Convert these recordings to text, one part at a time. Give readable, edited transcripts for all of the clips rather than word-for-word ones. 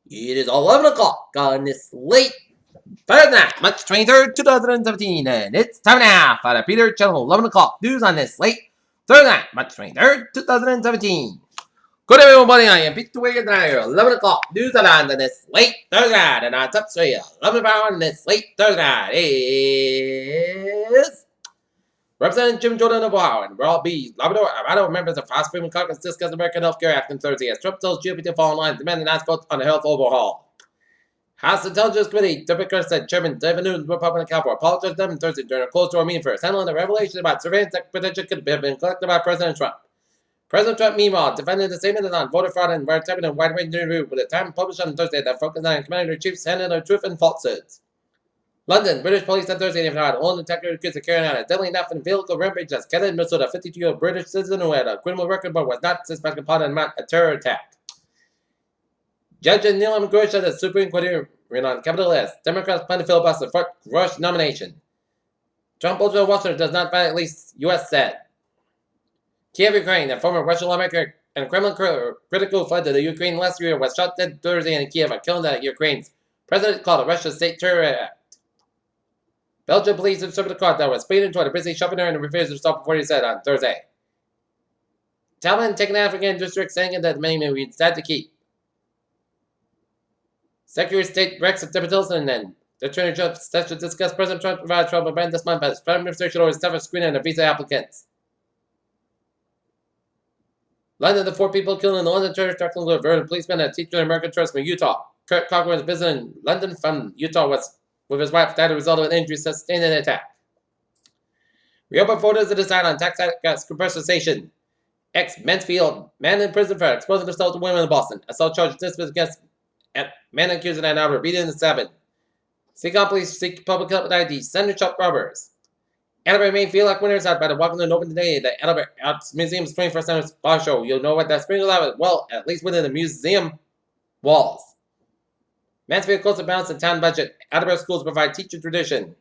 It is 11 o'clock on this late Thursday night, March 23rd, 2017, and it's time now for the Peter Channel 11 o'clock news on this late Thursday night, March 23rd, 2017. Good evening, everybody. I am Peter Wiggins, and I hear 11 o'clock news on this late Thursday night, and on top say 11 hour on this late Thursday night is Representative Jim Jordan of Ohio and Raw B. Labrador, Idaho members of House Freedom Caucus discuss American healthcare Act on Thursday as Trump tells GOP to fall in line demanding not vote on the health overhaul. House Intelligence Committee, Democrat said Chairman David Newton, Republican of California, apologized to them on Thursday during a closed-door meeting for handling the revelation about surveillance that potentially could have been collected by President Trump. President Trump, meanwhile, defended the statement on voter fraud and wiretapping in a wide-ranging interview with the Times published on Thursday that focused on Commander-in-Chief's handling of truth and falsehoods. London, British police said Thursday they had own detector accused of carrying out a deadly enough and vehicle rampage as Kenneth Minnesota, a 52-year-old British citizen who had a criminal record but was not suspected upon a terror attack. Judge Neil M. Grush said the Supreme Court hearing on Capitol Hill, Democrats plan to filibuster for Grush nomination. Trump ultra Washington does not violate least U.S. said. Kiev, Ukraine, a former Russian lawmaker and Kremlin critical who fled to the Ukraine last year was shot dead Thursday in Kiev, killing the Ukraine's president called a Russian state terror act. Belgian police observed a car that was speeding toward a busy shopping area and refused to stop before he said on Thursday. Taliban taking African district saying that many we instead to keep. Secretary of State Rex Tillerson and the Attorney General set to discuss President Trump provided Trump a ban this month as Prime Minister should always tougher screening of visa applicants. London, the 4 people killed in the London terrorist attack included a veteran policeman and a teacher in American tourist from Utah. Kurt Cochran's visitor in London from Utah was with his wife died as a result of an injury sustained in the attack. Reopen photos to decide on tax compressor station. Ex-Mansfield, man in prison for exposing himself to women in Boston. Assault charge dismissed against man accused in Ann Arbor, beating the 7. Seacon police seek public help with ID. Center shop robbers. Ann Arbor may feel like winners out by the walking and open today. The Ann Arbor Arts Museum's 21st Century Spa Show. You'll know what that spring will have, well, at least within the museum walls. Mansfield close to balance the town budget. Attleboro schools provide teacher tradition.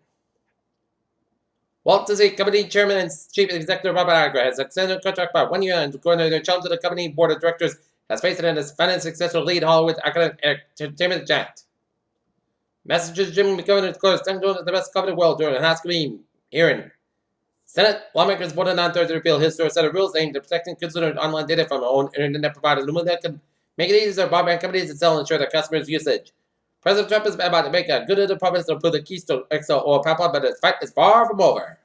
Walt Disney Company Chairman and Chief Executive Robert Iger has extended a contract by 1 year and according to their challenge to the company board of directors has faced it in his finance successful lead Hollywood academic entertainment giant. Massachusetts Jim McGovern declares Stanton is the best company in the world during an House committee hearing. Senate lawmakers voted on Thursday to repeal his set of rules aimed at protecting consumer online data from their own internet providers. That could make it easier for broadband companies to sell and ensure their customers' usage. President Trump is about to make a good little promise to improve the Keystone XL oil pipeline, but his fight is far from over.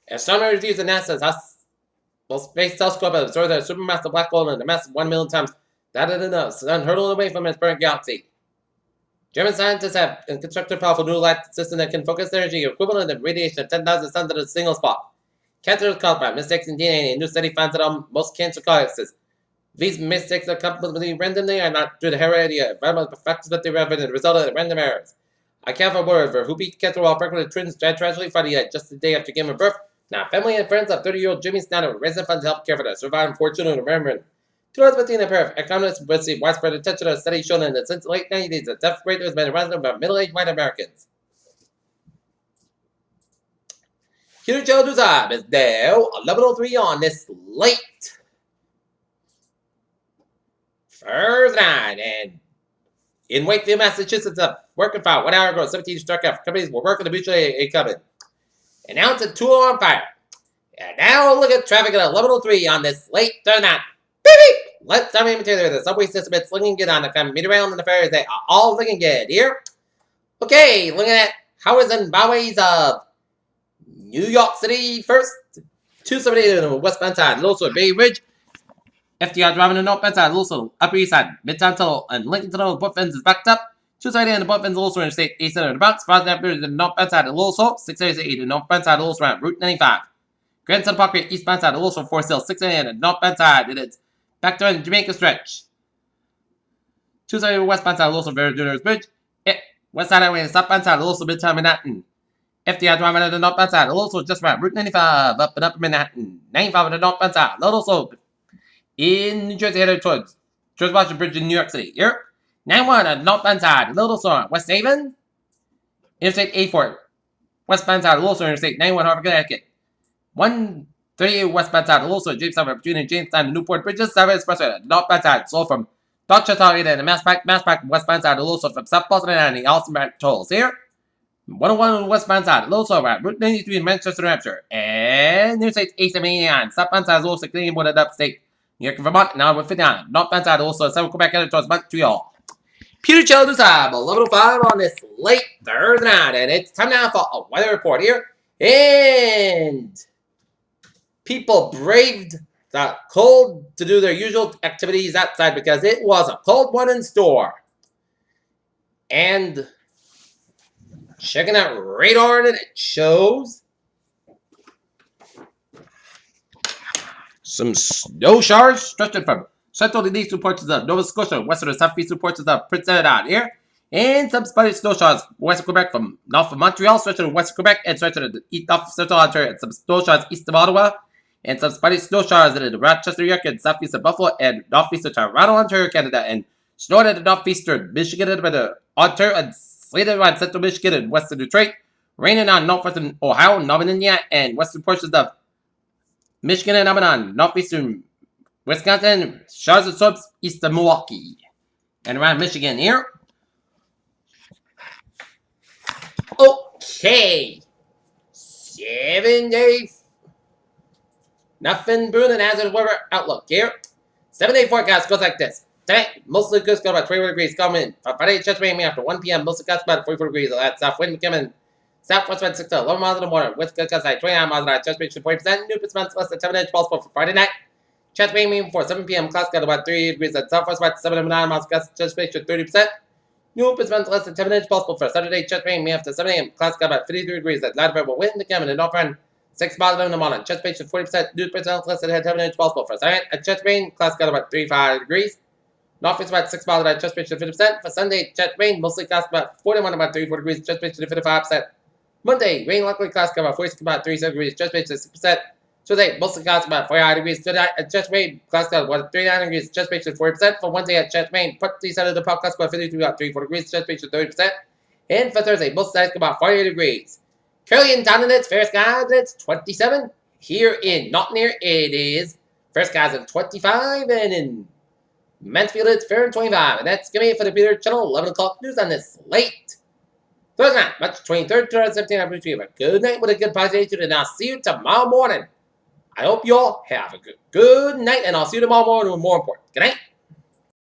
Astronomer reviews the NASA's space telescope has observed a supermassive black hole in a massive 1 million times that of the sun hurtling away from its parent galaxy. German scientists have constructed a powerful new light system that can focus energy equivalent to the radiation of 10,000 suns at a single spot. Cancer is caused by mistakes in DNA. A new study finds that on most cancer causes. These mistakes are completely randomly and not due to heredity or environmental factors, but they are the result of random errors. I can't for word who beat cancer while pregnant with twins died tragically Friday just the day after giving birth. Now, family and friends of 30-year-old Jimmy Snyder were raising funds to help care for their surviving 4 children. Remember, 2015, a pair of economists received widespread attention to a study showing that since the late 90s, the death rate has been rising by middle-aged white Americans. Peter Joe Duzab is now 11:03 on this late Thursday night, and in Wakefield, Massachusetts, a working fire 1 hour ago, 17 struck after companies were working to mutually aid coming. And now it's a 2 on fire. And now look at traffic at 11:03 on this late Thursday night. Beep beep! Let's have material. The subway system is looking good on the commuter rail and the ferries. They are all looking good here. Okay, looking at highways and byways of New York City first. 278 on the westbound side, also Bay Ridge. FDR driving the northbound side, also Upper East Side, Midtown Tunnel, and Lincoln Tunnel, both ends is backed up. 278 on the both ends, also Interstate 8 Center in the Bronx. 5 on the northbound side, also 688 on the northbound side, also around Route 95. Grand Central Parkway, eastbound side, also Forest Hill, 688 on the northbound side, it is back to the Jamaica stretch. 278 westbound side, also Verduners Bridge. West Side Highway and southbound side, also Midtown Manhattan. FDR driving on the northbound side, also just around Route 95 up and Upper Manhattan. 95 on the northbound side, also in New Jersey headed towards George Washington Bridge in New York City. Here, 91 on the northbound side, Little Storm, West Haven. Interstate 84, westbound side, Little Storm, Interstate 91, Harvard, Connecticut. 1 38 westbound side, also Jamestown between Jamestown and Newport Bridges, 7 Expressway, northbound side, sold from Dorchester area and Mass Pack, westbound side, also from South Boston and the Austin tolls here. 101 westbound side, also at Route 93 in Manchester, New Hampshire, and Interstate 879, southbound side, also Canadian border upstate, New York, Vermont, now with 59, northbound side, also 7 Quebec, and towards Montreal. Peter Childers have 11:05 on this late Thursday night, and it's time now for a weather report here. And people braved the cold to do their usual activities outside because it was a cold one in store. And checking out radar, and it shows some snow showers stretching from central to eastern portions of Nova Scotia, western and southeastern portions of Prince Edward here, and some spotty snow showers west of Quebec from north of Montreal, stretching to west of Quebec, and stretching to east of central Ontario, and some snow showers east of Ottawa, and some spotty snow showers in Rochester, New York, and southeast of Buffalo, and northeast of Toronto, Ontario, Canada, and snow in the northeastern Michigan, and Ontario, and slated around central Michigan and western Detroit, raining on northwestern Ohio, northern Indiana, and western portions of Michigan and on northeastern Wisconsin, showers and slopes east of Milwaukee, and around Michigan here. Okay, 7 days. Nothing brewing as a weather outlook here. 7-day forecast goes like this. Tonight, mostly good, go about 24 degrees coming. Friday, just rain after 1 p.m. Mostly gusts about 44 degrees. That south wind coming southwest wind 6 to 11 miles in the morning. West gusts at 29 miles an hour. Just reaching 40%. New months less than 7 inches possible for Friday night. Chest rain before 7 p.m. Clouds got about 3 degrees at southwest wind 7 to 9 miles. Gusts just reaching 30%. New months less than 7 inches possible for Saturday. Chest rain after 7 a.m. Clouds got about 53 degrees at light variable wind coming in north end. 6 miles in the morning. Chest reaching 40%. New percent less than 7 inches possible for Saturday. At chest rain, clouds got about 35 degrees. North is about 6 miles at just reaching 50%. For Sunday, jet rain, mostly clouds about 41, about 34 degrees, just reaching 55%. Monday, rain likely clouds about 46, about 37 degrees, just reaching 6%. Tuesday, mostly clouds about 45 degrees. Tonight, at jet rain, clouds about 39 degrees, just reaching 40%. For Wednesday, at jet rain, put the side of the podcast about 53, about 34 degrees, just reaching 30%. And for Thursday, most sides about 48 degrees. Currently in town, it's fair skies, it's 27. Here in Nottingham, it is fair skies at 25, and in Mansfield, it's fair and 25, and that's going to be it for the Peter Channel 11 o'clock news on this late Thursday night, March 23rd, 2017. I wish you have a good night with a good positive, and I'll see you tomorrow morning. I hope you all have a good night, and I'll see you tomorrow morning with more important. Good night.